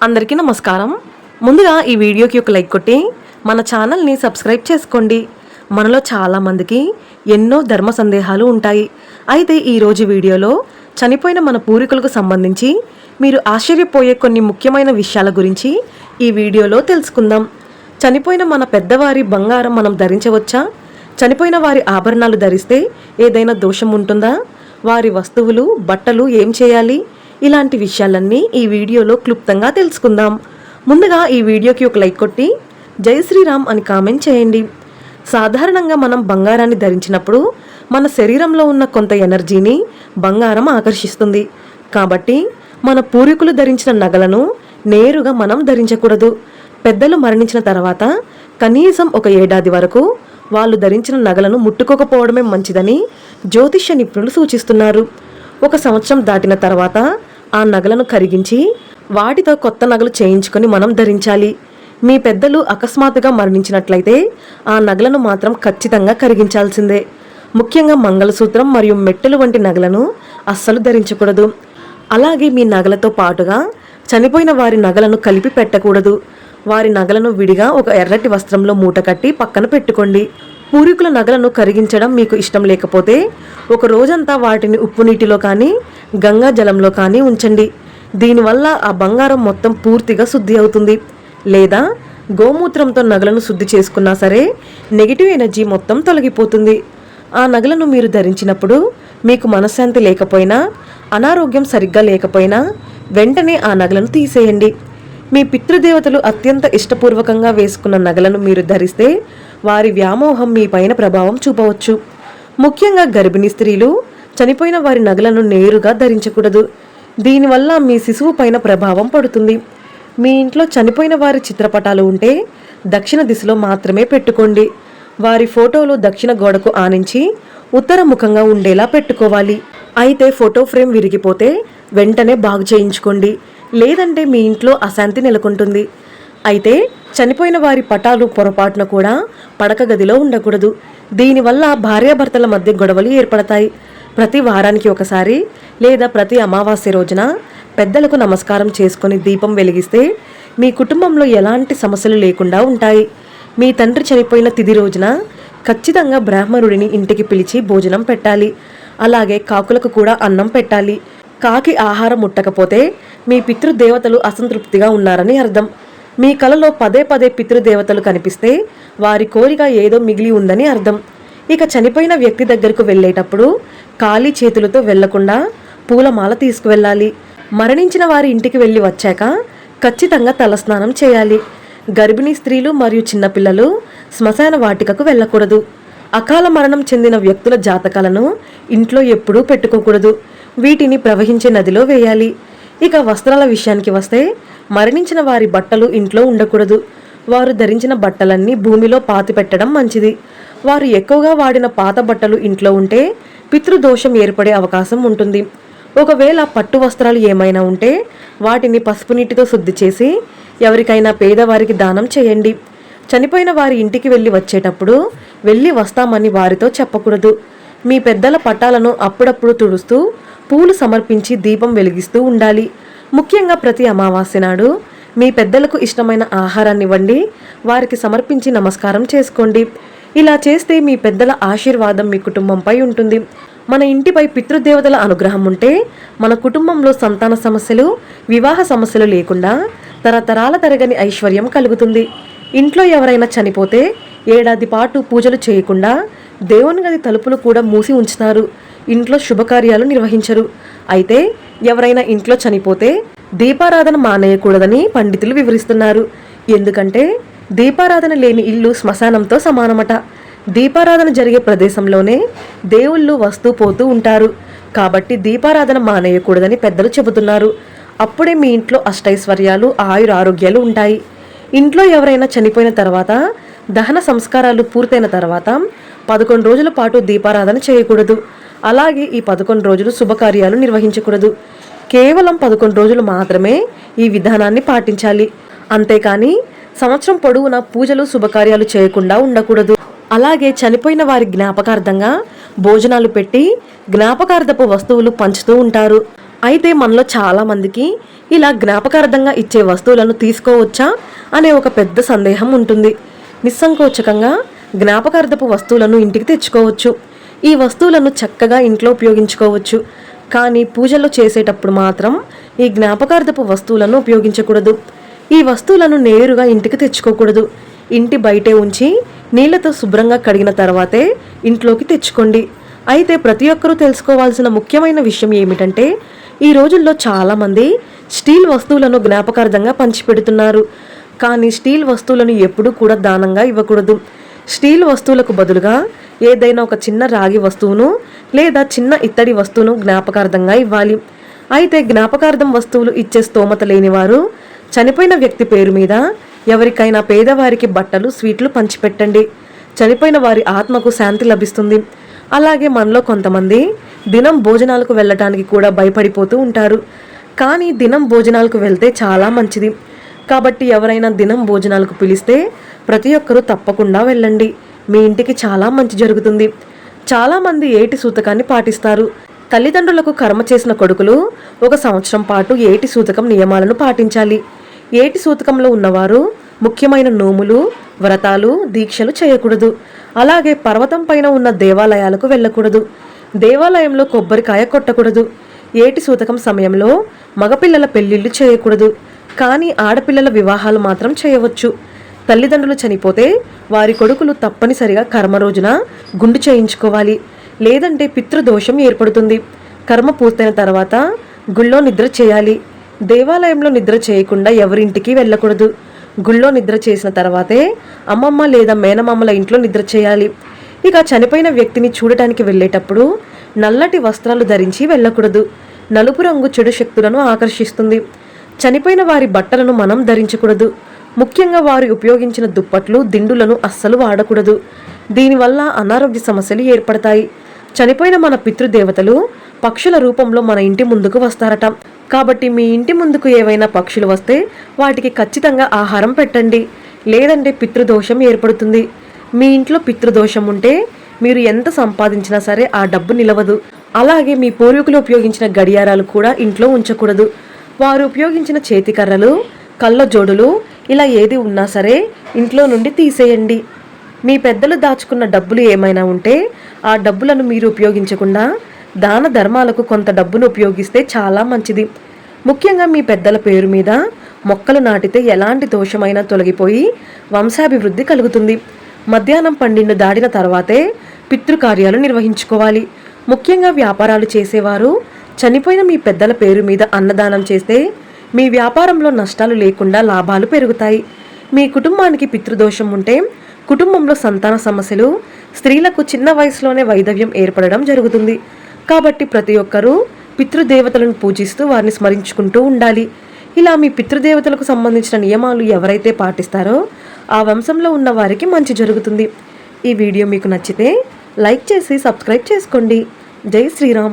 అందరికీ నమస్కారం. ముందుగా ఈ వీడియోకి ఒక లైక్ కొట్టి మన ఛానల్ని సబ్స్క్రైబ్ చేసుకోండి. మనలో చాలామందికి ఎన్నో ధర్మ సందేహాలు ఉంటాయి. అయితే ఈరోజు వీడియోలో చనిపోయిన మన పూర్వీకులకు సంబంధించి మీరు ఆశ్చర్యపోయే కొన్ని ముఖ్యమైన విషయాల గురించి ఈ వీడియోలో తెలుసుకుందాం. చనిపోయిన మన పెద్దవారి బంగారం మనం ధరించవచ్చా? చనిపోయిన వారి ఆభరణాలు ధరిస్తే ఏదైనా దోషం ఉంటుందా? వారి వస్తువులు, బట్టలు ఏం చేయాలి? ఇలాంటి విషయాలన్నీ ఈ వీడియోలో క్లుప్తంగా తెలుసుకుందాం. ముందుగా ఈ వీడియోకి ఒక లైక్ కొట్టి జై శ్రీరామ్ అని కామెంట్ చేయండి. సాధారణంగా మనం బంగారాన్ని ధరించినప్పుడు మన శరీరంలో ఉన్న కొంత ఎనర్జీని బంగారం ఆకర్షిస్తుంది. కాబట్టి మన పూర్వీకులు ధరించిన నగలను నేరుగా మనం ధరించకూడదు. పెద్దలు మరణించిన తర్వాత కనీసం ఒక ఏడాది వరకు వాళ్ళు ధరించిన నగలను ముట్టుకోకపోవడమే మంచిదని జ్యోతిష్య నిపుణులు సూచిస్తున్నారు. 1 సంవత్సరం దాటిన తర్వాత ఆ నగలను కరిగించి వాటితో కొత్త నగలు చేయించుకొని మనం ధరించాలి. మీ పెద్దలు అకస్మాత్తుగా మరణించినట్లయితే ఆ నగలను మాత్రం ఖచ్చితంగా కరిగించాల్సిందే. ముఖ్యంగా మంగళసూత్రం మరియు మెట్టెలు వంటి నగలను అస్సలు ధరించకూడదు. అలాగే మీ నగలతో పాటుగా చనిపోయిన వారి నగలను కలిపి పెట్టకూడదు. వారి నగలను విడిగా ఒక ఎర్రటి వస్త్రంలో మూట కట్టి పక్కన పెట్టుకోండి. పూర్వీకుల నగలను కరిగించడం మీకు ఇష్టం లేకపోతే ఒక రోజంతా వాటిని ఉప్పు నీటిలో కానీ గంగా జలంలో కానీ ఉంచండి. దీనివల్ల ఆ బంగారం మొత్తం పూర్తిగా శుద్ధి అవుతుంది. లేదా గోమూత్రంతో నగలను శుద్ధి చేసుకున్నా సరే నెగిటివ్ ఎనర్జీ మొత్తం తొలగిపోతుంది. ఆ నగలను మీరు ధరించినప్పుడు మీకు మనశ్శాంతి లేకపోయినా, అనారోగ్యం సరిగ్గా లేకపోయినా వెంటనే ఆ నగలను తీసేయండి. మీ పితృదేవతలు అత్యంత ఇష్టపూర్వకంగా వేసుకున్న నగలను మీరు ధరిస్తే వారి వ్యామోహం మీ పైన ప్రభావం చూపవచ్చు. ముఖ్యంగా గర్భిణీ స్త్రీలు చనిపోయిన వారి నగలను నేరుగా ధరించకూడదు. దీనివల్ల మీ శిశువు పైన ప్రభావం పడుతుంది. మీ ఇంట్లో చనిపోయిన వారి చిత్రపటాలు ఉంటే దక్షిణ దిశలో మాత్రమే పెట్టుకోండి. వారి ఫోటోలు దక్షిణ గోడకు ఆనించి ఉత్తర ముఖంగా ఉండేలా పెట్టుకోవాలి. అయితే ఫోటో ఫ్రేమ్ విరిగిపోతే వెంటనే బాగు చేయించుకోండి. లేదంటే మీ ఇంట్లో అశాంతి నెలకొంటుంది. అయితే చనిపోయిన వారి పటాలు పొరపాటున కూడా పడక గదిలో ఉండకూడదు. దీనివల్ల భార్యాభర్తల మధ్య గొడవలు ఏర్పడతాయి. ప్రతి వారానికి ఒకసారి లేదా ప్రతి అమావాస్య రోజున పెద్దలకు నమస్కారం చేసుకొని దీపం వెలిగిస్తే మీ కుటుంబంలో ఎలాంటి సమస్యలు లేకుండా ఉంటాయి. మీ తండ్రి చనిపోయిన తిథి రోజున ఖచ్చితంగా బ్రాహ్మణుడిని ఇంటికి పిలిచి భోజనం పెట్టాలి. అలాగే కాకులకు కూడా అన్నం పెట్టాలి. కాకి ఆహారం ముట్టకపోతే మీ పితృదేవతలు అసంతృప్తిగా ఉన్నారని అర్థం. మీ కలలో పదే పదే పితృదేవతలు కనిపిస్తే వారి కోరిక ఏదో మిగిలి ఉందని అర్థం. ఇక చనిపోయిన వ్యక్తి దగ్గరకు వెళ్ళేటప్పుడు ఖాళీ చేతులతో వెళ్లకుండా పూలమాల తీసుకువెళ్ళాలి. మరణించిన వారి ఇంటికి వెళ్ళి వచ్చాక ఖచ్చితంగా తలస్నానం చేయాలి. గర్భిణీ స్త్రీలు మరియు చిన్నపిల్లలు శ్మశాన వాటికకు వెళ్ళకూడదు. అకాల మరణం చెందిన వ్యక్తుల జాతకాలను ఇంట్లో ఎప్పుడూ పెట్టుకోకూడదు. వీటిని ప్రవహించే నదిలో వేయాలి. ఇక వస్త్రాల విషయానికి వస్తే మరణించిన వారి బట్టలు ఇంట్లో ఉండకూడదు. వారు ధరించిన బట్టలన్నీ భూమిలో పాతిపెట్టడం మంచిది. వారు ఎక్కువగా వాడిన పాత బట్టలు ఇంట్లో ఉంటే పితృదోషం ఏర్పడే అవకాశం ఉంటుంది. ఒకవేళ పట్టు వస్త్రాలు ఏమైనా ఉంటే వాటిని పసుపు నీటితో శుద్ధి చేసి ఎవరికైనా పేదవారికి దానం చేయండి. చనిపోయిన వారి ఇంటికి వెళ్ళి వచ్చేటప్పుడు వెళ్ళి వస్తామని వారితో చెప్పకూడదు. మీ పెద్దల పటాలను అప్పుడప్పుడు తుడుస్తూ పూలు సమర్పించి దీపం వెలిగిస్తూ ఉండాలి. ముఖ్యంగా ప్రతి అమావాస్య నాడు మీ పెద్దలకు ఇష్టమైన ఆహారాన్ని వండి వారికి సమర్పించి నమస్కారం చేసుకోండి. ఇలా చేస్తే మీ పెద్దల ఆశీర్వాదం మీ కుటుంబంపై ఉంటుంది. మన ఇంటిపై పితృదేవతల అనుగ్రహం ఉంటే మన కుటుంబంలో సంతాన సమస్యలు, వివాహ సమస్యలు లేకుండా తరతరాల తరగని ఐశ్వర్యం కలుగుతుంది. ఇంట్లో ఎవరైనా చనిపోతే ఏడాది పాటు పూజలు చేయకుండా దేవుని గది తలుపులు కూడా మూసి ఉంచుతారు. ఇంట్లో శుభకార్యాలు నిర్వహించరు. అయితే ఎవరైనా ఇంట్లో చనిపోతే దీపారాధన మానేయకూడదని పండితులు వివరిస్తున్నారు. ఎందుకంటే దీపారాధన లేని ఇల్లు శ్మశానంతో సమానమట. దీపారాధన జరిగే ప్రదేశంలోనే దేవుళ్ళు వస్తూ పోతూ ఉంటారు. కాబట్టి దీపారాధన మానేయకూడదని పెద్దలు చెబుతున్నారు. అప్పుడే మీ ఇంట్లో అష్టైశ్వర్యాలు, ఆయురారోగ్యాలు ఉంటాయి. ఇంట్లో ఎవరైనా చనిపోయిన తర్వాత దహన సంస్కారాలు పూర్తయిన తర్వాత 11 రోజుల పాటు దీపారాధన చేయకూడదు. అలాగే ఈ 11 రోజులు శుభకార్యాలు నిర్వహించకూడదు. కేవలం 11 రోజులు మాత్రమే ఈ విధానాన్ని పాటించాలి. అంతేకాని సంవత్సరం పొడవునా పూజలు, శుభకార్యాలు చేయకుండా ఉండకూడదు. అలాగే చనిపోయిన వారి జ్ఞాపకార్థంగా భోజనాలు పెట్టి జ్ఞాపకార్థపు వస్తువులు పంచుతూ ఉంటారు. అయితే మనలో చాలామందికి ఇలా జ్ఞాపకార్థంగా ఇచ్చే వస్తువులను తీసుకోవచ్చా అనే ఒక పెద్ద సందేహం ఉంటుంది. నిస్సంకోచకంగా జ్ఞాపకార్థపు వస్తువులను ఇంటికి తెచ్చుకోవచ్చు. ఈ వస్తువులను చక్కగా ఇంట్లో ఉపయోగించుకోవచ్చు. కానీ పూజలు చేసేటప్పుడు మాత్రం ఈ జ్ఞాపకార్థపు వస్తువులను ఉపయోగించకూడదు. ఈ వస్తువులను నేరుగా ఇంటికి తెచ్చుకోకూడదు. ఇంటి బయటే ఉంచి నీళ్లతో శుభ్రంగా కడిగిన తర్వాతే ఇంట్లోకి తెచ్చుకోండి. అయితే ప్రతి ఒక్కరూ తెలుసుకోవాల్సిన ముఖ్యమైన విషయం ఏమిటంటే, ఈ రోజుల్లో చాలామంది స్టీల్ వస్తువులను జ్ఞాపకార్థంగా పంచిపెడుతున్నారు. కానీ స్టీల్ వస్తువులను ఎప్పుడూ కూడా దానంగా ఇవ్వకూడదు. స్టీల్ వస్తువులకు బదులుగా ఏదైనా ఒక చిన్న రాగి వస్తువును లేదా చిన్న ఇత్తడి వస్తువును జ్ఞాపకార్థంగా ఇవ్వాలి. అయితే జ్ఞాపకార్థం వస్తువులు ఇచ్చే స్తోమత లేనివారు చనిపోయిన వ్యక్తి పేరు మీద ఎవరికైనా పేదవారికి బట్టలు, స్వీట్లు పంచిపెట్టండి. చనిపోయిన వారి ఆత్మకు శాంతి లభిస్తుంది. అలాగే మనలో కొంతమంది దినం భోజనాలకు వెళ్ళటానికి కూడా భయపడిపోతూ ఉంటారు. కానీ దినం భోజనాలకు వెళ్తే చాలా మంచిది. కాబట్టి ఎవరైనా దినం భోజనాలకు పిలిస్తే ప్రతి ఒక్కరూ తప్పకుండా వెళ్ళండి. మీ ఇంటికి చాలా మంచి జరుగుతుంది. చాలామంది ఏటి సూతకాన్ని పాటిస్తారు. తల్లిదండ్రులకు కర్మ చేసిన కొడుకులు 1 సంవత్సరం పాటు ఏటి సూతకం నియమాలను పాటించాలి. ఏటి సూతకంలో ఉన్నవారు ముఖ్యమైన నోములు, వ్రతాలు, దీక్షలు చేయకూడదు. అలాగే పర్వతం పైన ఉన్న దేవాలయాలకు వెళ్ళకూడదు. దేవాలయంలో కొబ్బరికాయ కొట్టకూడదు. ఏటి సూతకం సమయంలో మగపిల్లల పెళ్లిళ్లు చేయకూడదు. కానీ ఆడపిల్లల వివాహాలు మాత్రం చేయవచ్చు. తల్లిదండ్రులు చనిపోతే వారి కొడుకులు తప్పనిసరిగా కర్మ రోజున గుండు చేయించుకోవాలి. లేదంటే పితృదోషం ఏర్పడుతుంది. కర్మ పూర్తయిన తర్వాత గుళ్ళో నిద్ర చేయాలి. దేవాలయంలో నిద్ర చేయకుండా ఎవరింటికి వెళ్ళకూడదు. గుళ్ళో నిద్ర చేసిన తర్వాతే అమ్మమ్మ లేదా మేనమామల ఇంట్లో నిద్ర చేయాలి. ఇక చనిపోయిన వ్యక్తిని చూడటానికి వెళ్ళేటప్పుడు నల్లటి వస్త్రాలు ధరించి వెళ్ళకూడదు. నలుపు రంగు చెడు శక్తులను ఆకర్షిస్తుంది. చనిపోయిన వారి బట్టలను మనం ధరించకూడదు. ముఖ్యంగా వారు ఉపయోగించిన దుప్పట్లు, దిండులను అస్సలు వాడకూడదు. దీనివల్ల అనారోగ్య సమస్యలు ఏర్పడతాయి. చనిపోయిన మన పితృదేవతలు పక్షుల రూపంలో మన ఇంటి ముందుకు వస్తారట. కాబట్టి మీ ఇంటి ముందుకు ఏవైనా పక్షులు వస్తే వాటికి ఖచ్చితంగా ఆహారం పెట్టండి. లేదంటే పితృదోషం ఏర్పడుతుంది. మీ ఇంట్లో పితృదోషం ఉంటే మీరు ఎంత సంపాదించినా సరే ఆ డబ్బు నిలవదు. అలాగే మీ పూర్వీకులు ఉపయోగించిన గడియారాలు కూడా ఇంట్లో ఉంచకూడదు. వారు ఉపయోగించిన చేతికర్రలు, కళ్ళ జోడులు ఇలా ఏది ఉన్నా సరే ఇంట్లో నుండి తీసేయండి. మీ పెద్దలు దాచుకున్న డబ్బులు ఏమైనా ఉంటే ఆ డబ్బులను మీరు ఉపయోగించకుండా దాన ధర్మాలకు కొంత డబ్బును ఉపయోగిస్తే చాలా మంచిది. ముఖ్యంగా మీ పెద్దల పేరు మీద మొక్కలు నాటితే ఎలాంటి దోషమైనా తొలగిపోయి వంశాభివృద్ధి కలుగుతుంది. మధ్యాహ్నం 12 దాటిన తర్వాతే పితృకార్యాలు నిర్వహించుకోవాలి. ముఖ్యంగా వ్యాపారాలు చేసేవారు చనిపోయిన మీ పెద్దల పేరు మీద అన్నదానం చేస్తే మీ వ్యాపారంలో నష్టాలు లేకుండా లాభాలు పెరుగుతాయి. మీ కుటుంబానికి పితృదోషం ఉంటే కుటుంబంలో సంతాన సమస్యలు, స్త్రీలకు చిన్న వయసులోనే వైధవ్యం ఏర్పడడం జరుగుతుంది. కాబట్టి ప్రతి ఒక్కరూ పితృదేవతలను పూజిస్తూ వారిని స్మరించుకుంటూ ఉండాలి. ఇలా మీ పితృదేవతలకు సంబంధించిన నియమాలు ఎవరైతే పాటిస్తారో ఆ వంశంలో ఉన్న వారికి మంచి జరుగుతుంది. ఈ వీడియో మీకు నచ్చితే లైక్ చేసి సబ్స్క్రైబ్ చేసుకోండి. జై శ్రీరామ్.